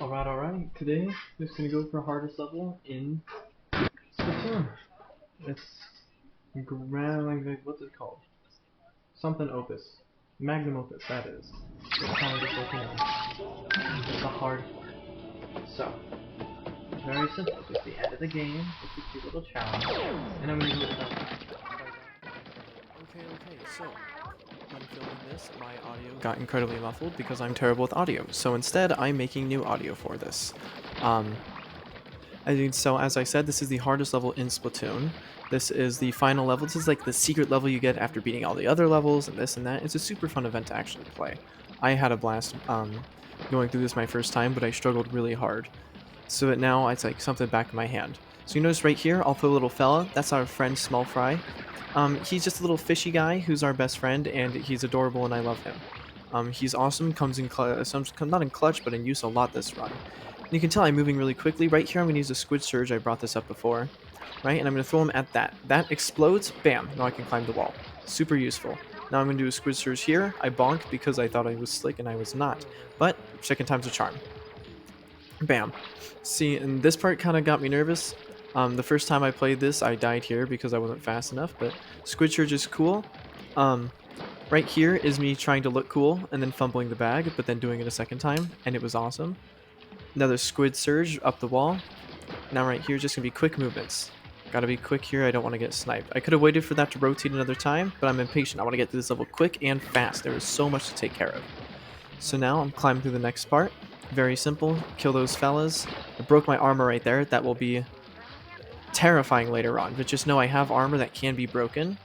Alright. Today, we're just gonna go for hardest level in Splatoon. It's what's it called? Something Opus. Magnum Opus, that is. It's kind of just like, it's a hard part. So, very simple. Just the end of the game, just a cute little challenge. And I'm gonna do it without Okay, so when filming this, my audio got incredibly muffled because I'm terrible with audio. So instead, I'm making new audio for this. So as I said, this is the hardest level in Splatoon. This is the final level. This is like the secret level you get after beating all the other levels and this and that. It's a super fun event to actually play. I had a blast going through this my first time, but I struggled really hard. So that now it's like something back in my hand. So you notice right here, I'll put a little fella. That's our friend Small Fry. He's just a little fishy guy who's our best friend, and he's adorable, and I love him. He's awesome. Comes in not in clutch, but in use a lot this run. And you can tell I'm moving really quickly. Right here, I'm going to use a squid surge. I brought this up before, right? And I'm going to throw him at that. That explodes. Bam! Now I can climb the wall. Super useful. Now I'm going to do a squid surge here. I bonk because I thought I was slick, and I was not. But second time's a charm. Bam. See, and this part kind of got me nervous. The first time I played this, I died here because I wasn't fast enough, but Squid Surge is cool. Right here is me trying to look cool and then fumbling the bag, but then doing it a second time, and it was awesome. Another Squid Surge up the wall. Now right here, just going to be quick movements. Gotta be quick here, I don't want to get sniped. I could have waited for that to rotate another time, but I'm impatient. I want to get to this level quick and fast. There is so much to take care of. So now I'm climbing through the next part. Very simple. Kill those fellas. I broke my armor right there. That will be terrifying later on. But just know I have armor that can be broken.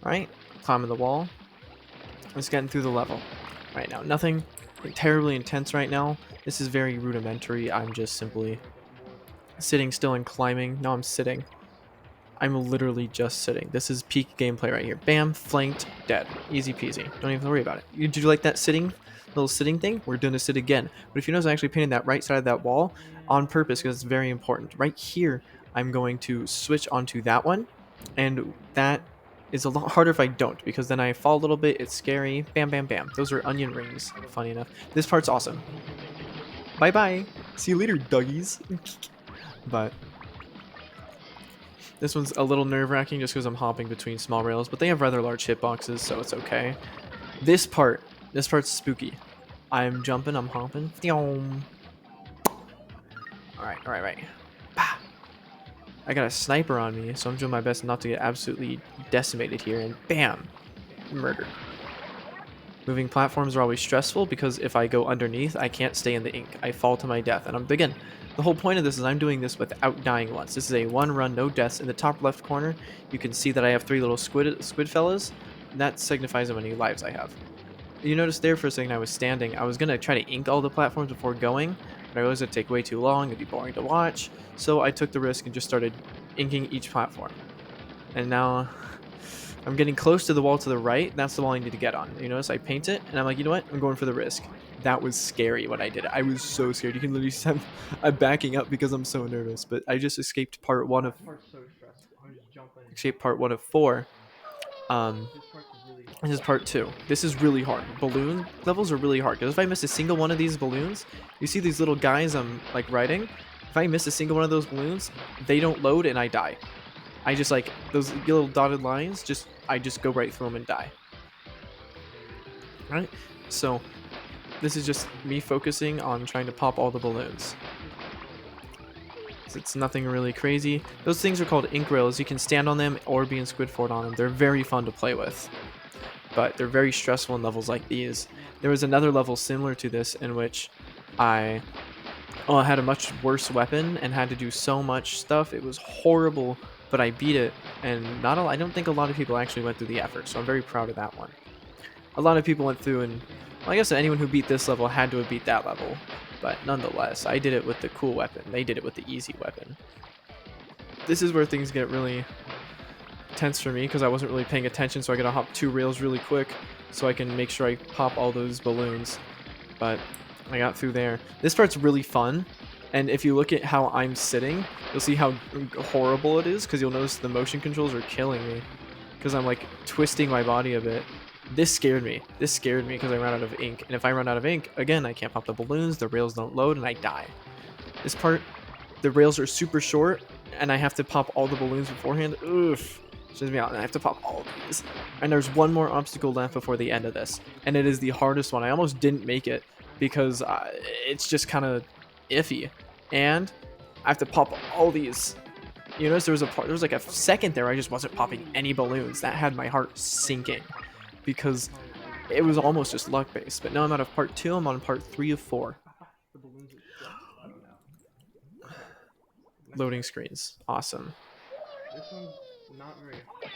Right? Climbing the wall. Just getting through the level. Right now. Nothing terribly intense right now. This is very rudimentary. I'm just simply sitting still and climbing. No, I'm sitting. I'm literally just sitting. This is peak gameplay right here. Bam, flanked, dead. Easy peasy. Don't even have to worry about it. Did you like that little sitting thing? We're doing a sit again. But if you notice, I actually painted that right side of that wall on purpose because it's very important. Right here, I'm going to switch onto that one. And that is a lot harder if I don't because then I fall a little bit. It's scary. Bam, bam, bam. Those are onion rings, funny enough. This part's awesome. Bye-bye. See you later, doggies. But this one's a little nerve-wracking just because I'm hopping between small rails, but they have rather large hitboxes, so it's okay. This part's spooky. I'm jumping, I'm hopping. Alright. Bah. I got a sniper on me, so I'm doing my best not to get absolutely decimated here, and bam! Murdered. Moving platforms are always stressful because if I go underneath, I can't stay in the ink. I fall to my death, and again, the whole point of this is I'm doing this without dying once. This is a one run, no deaths. In the top left corner, you can see that I have 3 little squid fellas. And that signifies how many lives I have. You notice there for a second I was standing. I was going to try to ink all the platforms before going, but I realized it'd take way too long. It'd be boring to watch. So I took the risk and just started inking each platform. And now I'm getting close to the wall to the right. That's the wall I need to get on. You notice I paint it, and I'm like, you know what? I'm going for the risk. That was scary when I did it. I was so scared. You can literally see I'm backing up because I'm so nervous. But I just escaped part 1 of part 1 of 4. This is part 2. This is really hard. Balloon levels are really hard because if I miss a single one of these balloons, you see these little guys I'm like riding. If I miss a single one of those balloons, they don't load and I die. I just like those little dotted lines. I just go right through them and die. Right? So this is just me focusing on trying to pop all the balloons. It's nothing really crazy. Those things are called ink rails. You can stand on them or be in squid fort on them. They're very fun to play with. But they're very stressful in levels like these. There was another level similar to this in which I had a much worse weapon and had to do so much stuff. It was horrible, but I beat it. And I don't think a lot of people actually went through the effort, so I'm very proud of that one. A lot of people went through and, well, I guess anyone who beat this level had to have beat that level. But nonetheless, I did it with the cool weapon. They did it with the easy weapon. This is where things get really tense for me because I wasn't really paying attention, so I gotta hop 2 rails really quick so I can make sure I pop all those balloons. But I got through there. This part's really fun, and if you look at how I'm sitting, you'll see how horrible it is because you'll notice the motion controls are killing me because I'm like twisting my body a bit. This scared me. This scared me because I ran out of ink. And if I run out of ink, again, I can't pop the balloons, the rails don't load, and I die. This part, the rails are super short, and I have to pop all the balloons beforehand. Oof. Stress me out, and I have to pop all of these. And there's one more obstacle left before the end of this. And it is the hardest one. I almost didn't make it because it's just kind of iffy. And I have to pop all these. You notice there was like a second there I just wasn't popping any balloons. That had my heart sinking because it was almost just luck based. But now I'm out of part 2. I'm on part 3 of 4. Loading screens. Awesome. This one's not very hard.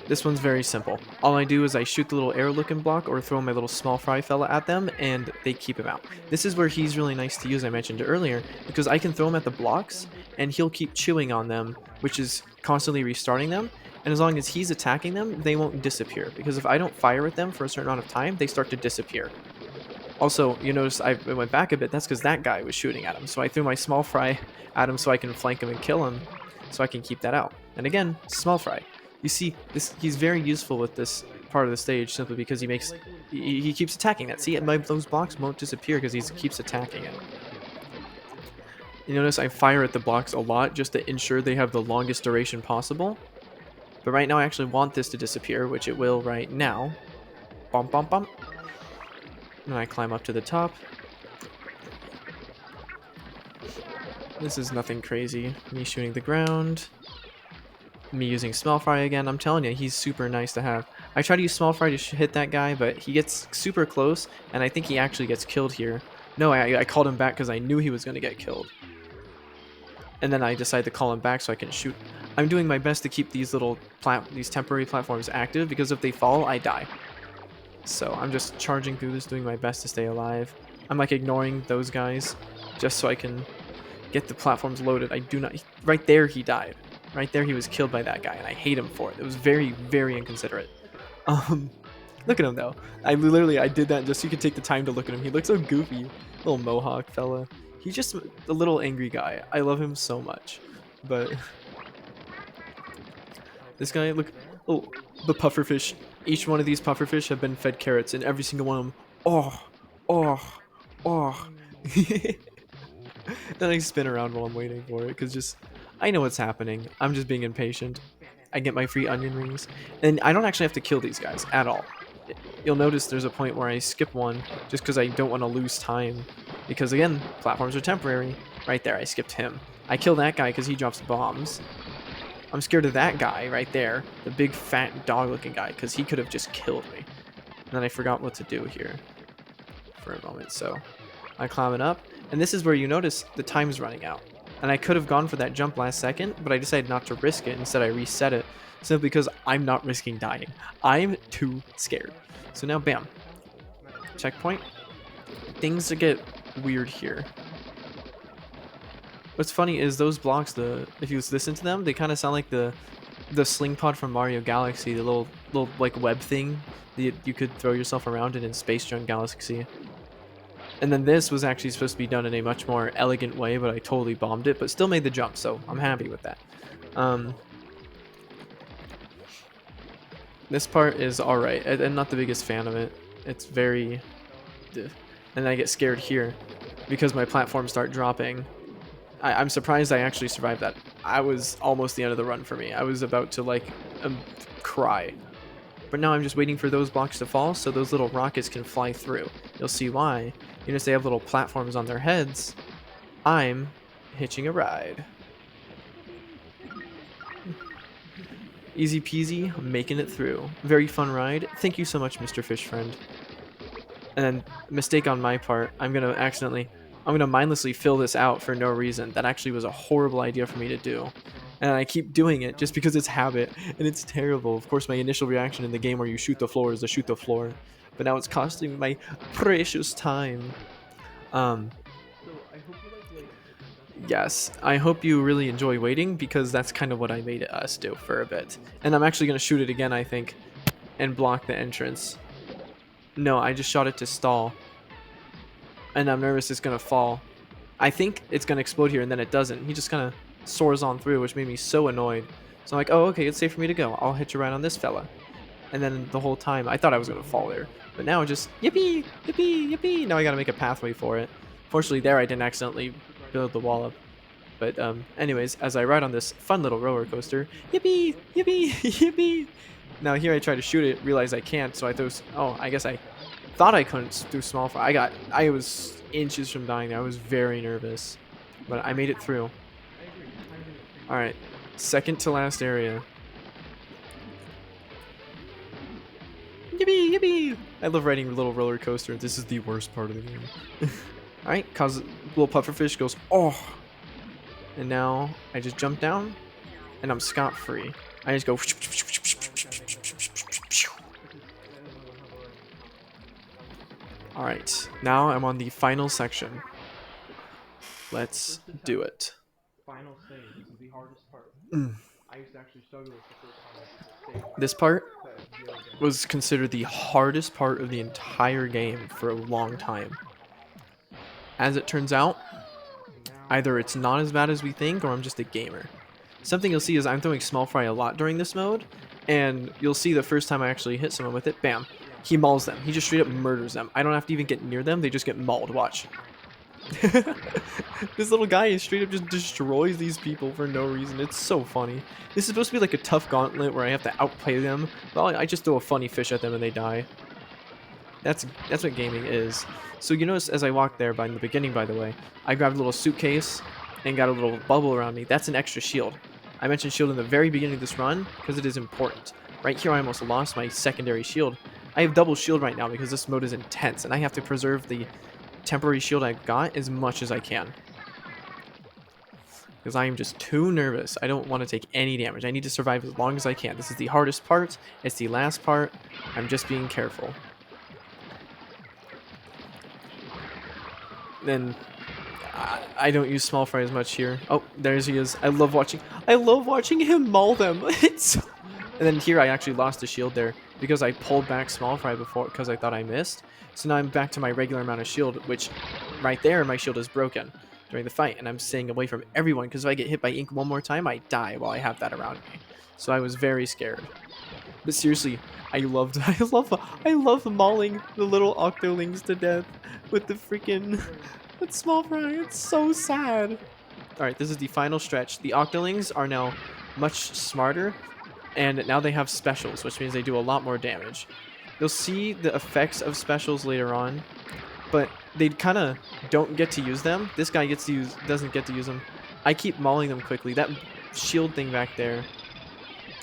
This one's very simple. All I do is I shoot the little arrow looking block or throw my little small fry fella at them and they keep him out. This is where he's really nice to use, I mentioned earlier, because I can throw him at the blocks and he'll keep chewing on them, which is constantly restarting them. And as long as he's attacking them, they won't disappear. Because if I don't fire at them for a certain amount of time, they start to disappear. Also, you notice I went back a bit. That's because that guy was shooting at him. So I threw my small fry at him so I can flank him and kill him. So I can keep that out. And again, small fry. You see, he's very useful with this part of the stage simply because he keeps attacking that. See, those blocks won't disappear because he keeps attacking it. You notice I fire at the blocks a lot just to ensure they have the longest duration possible. But right now I actually want this to disappear, which it will right now. Bump, bump, bump. And I climb up to the top. This is nothing crazy. Me shooting the ground. Me using small fry again. I'm telling you, he's super nice to have. I try to use small fry to hit that guy, but he gets super close, and I think he actually gets killed here. No, I called him back because I knew he was going to get killed. And then I decided to call him back so I can shoot. I'm doing my best to keep these these temporary platforms active because if they fall, I die. So I'm just charging through this, doing my best to stay alive. I'm like ignoring those guys just so I can get the platforms loaded. I do not... Right there, he died. Right there, he was killed by that guy, and I hate him for it. It was very, very inconsiderate. Look at him, though. I did that just so you could take the time to look at him. He looks so goofy. Little mohawk fella. He's just a little angry guy. I love him so much. But... this guy, look... Oh, the pufferfish. Each one of these pufferfish have been fed carrots, and every single one of them... Oh! Oh! Oh! Then I spin around while I'm waiting for it, because I know what's happening. I'm just being impatient. I get my free onion rings. And I don't actually have to kill these guys at all. You'll notice there's a point where I skip one just because I don't want to lose time. Because again, platforms are temporary. Right there, I skipped him. I kill that guy because he drops bombs. I'm scared of that guy right there. The big fat dog looking guy, because he could have just killed me. And then I forgot what to do here for a moment. So I climb it up. And this is where you notice the time's running out. And I could have gone for that jump last second, but I decided not to risk it. Instead, I reset it simply because I'm not risking dying. I'm too scared. So now, bam. Checkpoint. Things get weird here. What's funny is those blocks, if you listen to them, they kind of sound like the sling pod from Mario Galaxy, the little like web thing that you could throw yourself around in Space Junk Galaxy. And then this was actually supposed to be done in a much more elegant way, but I totally bombed it, but still made the jump, so I'm happy with that. This part is alright. I'm not the biggest fan of it. It's very... And I get scared here because my platforms start dropping. I'm surprised I actually survived that. I was almost the end of the run for me. I was about to, like, cry. But now I'm just waiting for those blocks to fall so those little rockets can fly through. You'll see why. You notice they have little platforms on their heads. I'm hitching a ride. Easy peasy, making it through. Very fun ride. Thank you so much, Mr. Fish Friend. And then, mistake on my part, I'm gonna mindlessly fill this out for no reason. That actually was a horrible idea for me to do. And I keep doing it just because it's habit, and it's terrible. Of course, my initial reaction in the game where you shoot the floor is to shoot the floor. But now it's costing me my precious time. Yes, I hope you really enjoy waiting, because that's kind of what I made us do for a bit. And I'm actually going to shoot it again, I think, and block the entrance. No, I just shot it to stall. And I'm nervous it's going to fall. I think it's going to explode here, and then it doesn't. He just kind of soars on through, which made me so annoyed. So I'm like, oh, okay, it's safe for me to go. I'll hitch a ride on this fella. And then the whole time, I thought I was going to fall there. But now just, yippee, yippee, yippee. Now I got to make a pathway for it. Fortunately, there I didn't accidentally build the wall up. But anyways, as I ride on this fun little roller coaster, yippee, yippee, yippee. Now here I try to shoot it, realize I can't, so I throw. Oh, I guess I thought I couldn't do small fire. I was inches from dying there. I was very nervous, but I made it through. All right, second to last area. Yippee, yippee! I love riding a little roller coaster. This is the worst part of the game. All right, cause little pufferfish goes oh, and now I just jump down, and I'm scot free. I just go. All right, now I'm on the final section. Let's do it. Final stage. This is the hardest part. Mm. I used to actually struggle with the first time I did this stage. This part was considered the hardest part of the entire game for a long time. As it turns out, either it's not as bad as we think or I'm just a gamer. Something you'll see is I'm throwing small fry a lot during this mode, and you'll see the first time I actually hit someone with it, bam, he mauls them. He just straight up murders them. I don't have to even get near them, they just get mauled. Watch. This little guy straight up just destroys these people for no reason. It's so funny. This is supposed to be like a tough gauntlet where I have to outplay them. Well, I just throw a funny fish at them and they die. That's what gaming is. So you notice as I walked there in the beginning, by the way, I grabbed a little suitcase and got a little bubble around me. That's an extra shield. I mentioned shield in the very beginning of this run because it is important. Right here I almost lost my secondary shield. I have double shield right now because this mode is intense and I have to preserve the temporary shield I've got as much as I can. Because I am just too nervous. I don't want to take any damage. I need to survive as long as I can. This is the hardest part. It's the last part. I'm just being careful. Then I don't use small fry as much here. Oh, there's he is. I love watching him maul them. And then here I actually lost a shield there because I pulled back small fry before because I thought I missed. So now I'm back to my regular amount of shield, which right there my shield is broken during the fight, and I'm staying away from everyone because if I get hit by ink one more time, I die while I have that around me. So I was very scared. But seriously, I love mauling the little octolings to death with the freaking with small fry. It's so sad. All right, this is the final stretch. The octolings are now much smarter, and now they have specials, which means they do a lot more damage. You'll see the effects of specials later on, but they kind of don't get to use them. This guy doesn't get to use them. I keep mauling them quickly. That shield thing back there.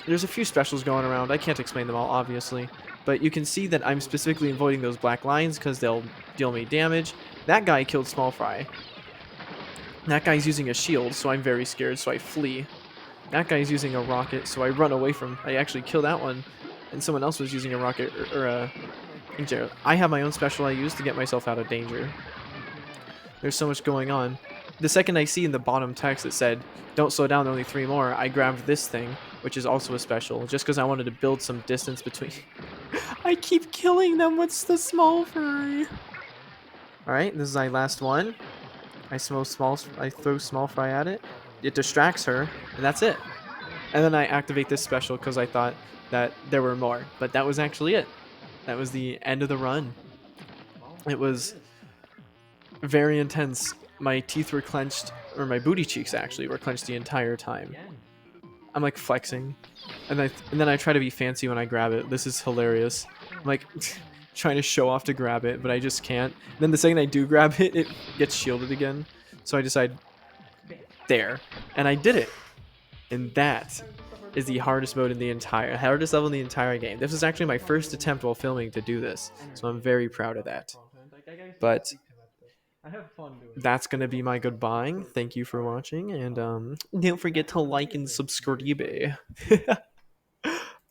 There's a few specials going around. I can't explain them all, obviously, but you can see that I'm specifically avoiding those black lines because they'll deal me damage. That guy killed small fry. That guy's using a shield, so I'm very scared, so I flee. That guy's using a rocket, so I run away from. I actually kill that one, and someone else was using a rocket or a. I have my own special I use to get myself out of danger. There's so much going on. The second I see in the bottom text that said, "Don't slow down, only 3 more," I grabbed this thing, which is also a special, just because I wanted to build some distance between. I keep killing them with the small fry. All right, this is my last one. I throw small fry at it. It distracts her, and that's it. And then I activate this special because I thought that there were more, but that was actually it. That was the end of the run. It was very intense. My teeth were clenched, or my booty cheeks actually were clenched the entire time. I'm like flexing, and then I try to be fancy when I grab it. This is hilarious. I'm like trying to show off to grab it, but I just can't. And then the second I do grab it, it gets shielded again. So I decide there, and I did it. And that is the hardest level in the entire game. This was actually my first attempt while filming to do this, so I'm very proud of that. But that's gonna be my goodbye. Thank you for watching, and don't forget to like and subscribe.